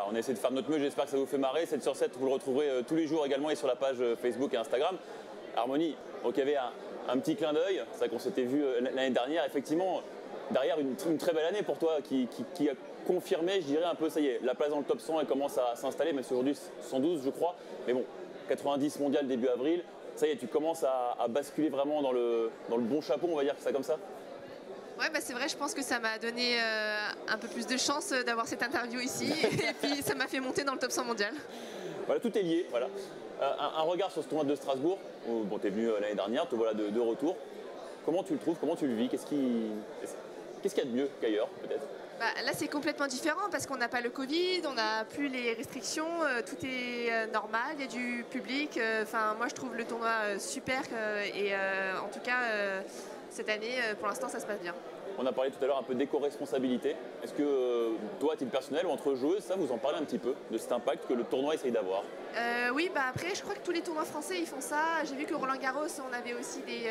Voilà, on essaie de faire de notre mieux, j'espère que ça vous fait marrer. 7 sur 7, vous le retrouverez tous les jours également et sur la page Facebook et Instagram. Harmonie, donc il y avait un petit clin d'œil, c'est vrai qu'on s'était vu l'année dernière, effectivement, derrière une très belle année pour toi qui a confirmé, je dirais un peu, ça y est, la place dans le top 100 elle commence à s'installer, même si aujourd'hui 112 je crois, mais bon, 90 mondial début avril, ça y est, tu commences à basculer vraiment dans le bon chapeau, on va dire ça comme ça. Ouais, bah c'est vrai, je pense que ça m'a donné un peu plus de chance d'avoir cette interview ici et puis ça m'a fait monter dans le top 100 mondial. Voilà, tout est lié, voilà. Un regard sur ce tournoi de Strasbourg, où bon, tu es venu l'année dernière, te voilà de retour. Comment tu le trouves, comment tu le vis, qu'est-ce qu'il y a de mieux qu'ailleurs peut-être? Bah, là c'est complètement différent parce qu'on n'a pas le Covid, on n'a plus les restrictions, tout est normal, il y a du public. Enfin, moi je trouve le tournoi super et en tout cas cette année pour l'instant ça se passe bien. On a parlé tout à l'heure un peu d'éco-responsabilité. Est-ce que toi, à titre personnel ou entre joueuses, ça vous en parlez un petit peu de cet impact que le tournoi essaye d'avoir? Oui, bah après, je crois que tous les tournois français ils font ça. J'ai vu que Roland Garros, on avait aussi des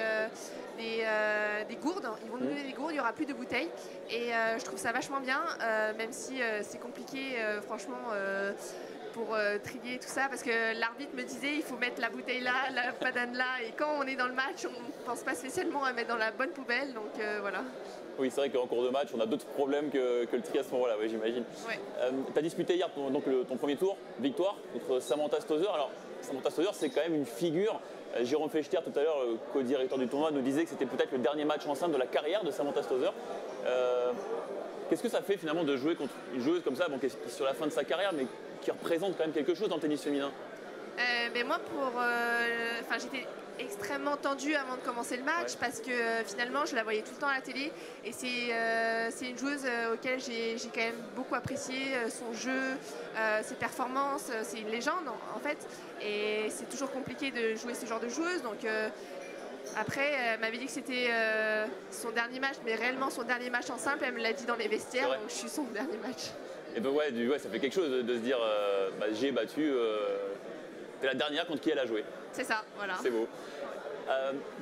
gourdes. Ils vont nous donner des gourdes, il n'y aura plus de bouteilles. Et je trouve ça vachement bien, même si c'est compliqué, franchement. Pour trier tout ça, parce que l'arbitre me disait il faut mettre la bouteille là, la banane là, et quand on est dans le match, on ne pense pas spécialement à mettre dans la bonne poubelle, donc voilà. Oui, c'est vrai qu'en cours de match, on a d'autres problèmes que le tri à ce moment-là, oui, j'imagine. Ouais. Tu as disputé hier ton premier tour, victoire, contre Samantha Stosur. Alors, Samantha Stosur, c'est quand même une figure. Jérôme Fechter, tout à l'heure, le co-directeur du tournoi, nous disait que c'était peut-être le dernier match enceinte de la carrière de Samantha Stosur. Qu'est-ce que ça fait finalement de jouer contre une joueuse comme ça, bon, qui est sur la fin de sa carrière, mais qui représente quand même quelque chose dans le tennis féminin? Mais moi, j'étais extrêmement tendue avant de commencer le match parce que finalement, je la voyais tout le temps à la télé et c'est une joueuse auquel j'ai quand même beaucoup apprécié son jeu, ses performances. C'est une légende en fait et c'est toujours compliqué de jouer ce genre de joueuse. Donc après, elle m'avait dit que c'était son dernier match, mais réellement son dernier match en simple. Elle me l'a dit dans les vestiaires, donc je suis son dernier match. Et ben ouais, ça fait quelque chose de se dire j'ai battu. T'es la dernière contre qui elle a joué. C'est ça, voilà. C'est beau.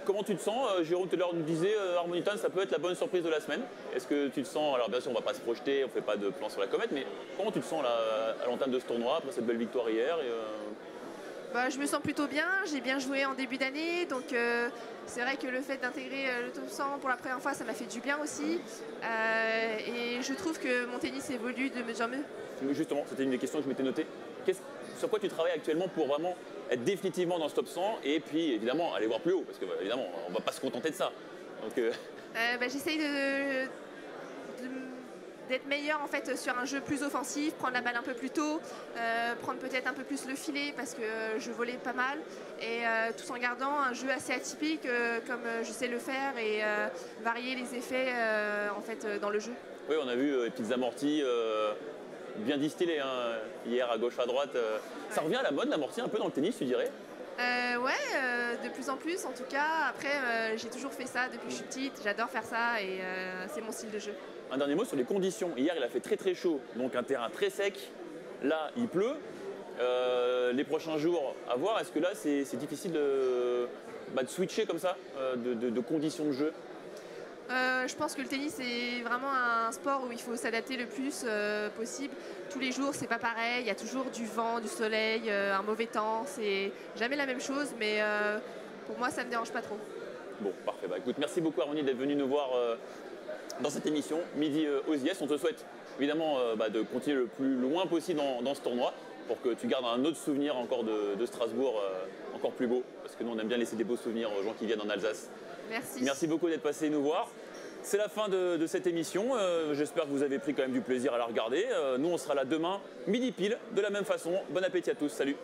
Comment tu te sens? Jérôme tout à l'heure nous disait Harmonie Tan, ça peut être la bonne surprise de la semaine. Est-ce que tu te sens, alors bien sûr on va pas se projeter, on fait pas de plan sur la comète, mais comment tu te sens là, à l'entame de ce tournoi après cette belle victoire hier Bah, je me sens plutôt bien, j'ai bien joué en début d'année, donc c'est vrai que le fait d'intégrer le top 100 pour la première fois, ça m'a fait du bien aussi. Et je trouve que mon tennis évolue de mieux en mieux. Justement, c'était une des questions que je m'étais notée. Sur quoi tu travailles actuellement pour vraiment être définitivement dans ce top 100 et puis évidemment aller voir plus haut, parce que évidemment on va pas se contenter de ça. Donc, j'essaye d'être meilleur en fait sur un jeu plus offensif, prendre la balle un peu plus tôt, prendre peut-être un peu plus le filet parce que je volais pas mal et tout en gardant un jeu assez atypique comme je sais le faire et varier les effets en fait dans le jeu. Oui, on a vu les petites amorties bien distillées hier à gauche à droite. Ça revient à la mode l'amorti un peu dans le tennis, tu dirais? De plus en plus en tout cas. Après, j'ai toujours fait ça depuis que je suis petite, j'adore faire ça et c'est mon style de jeu. Un dernier mot sur les conditions. Hier, il a fait très très chaud, donc un terrain très sec. Là, il pleut. Les prochains jours, à voir. Est-ce que là, c'est difficile de switcher comme ça, de conditions de jeu? Je pense que le tennis est vraiment un sport où il faut s'adapter le plus possible. Tous les jours, c'est pas pareil. Il y a toujours du vent, du soleil, un mauvais temps. C'est jamais la même chose, mais pour moi, ça me dérange pas trop. Bon, parfait. Bah, écoute, merci beaucoup Harmonie d'être venue nous voir dans cette émission Midi aux IS. On te souhaite évidemment de continuer le plus loin possible dans ce tournoi pour que tu gardes un autre souvenir encore de Strasbourg encore plus beau, parce que nous on aime bien laisser des beaux souvenirs aux gens qui viennent en Alsace. Merci. Merci beaucoup d'être passé nous voir. C'est la fin de cette émission. J'espère que vous avez pris quand même du plaisir à la regarder. Nous on sera là demain, midi pile, de la même façon. Bon appétit à tous. Salut.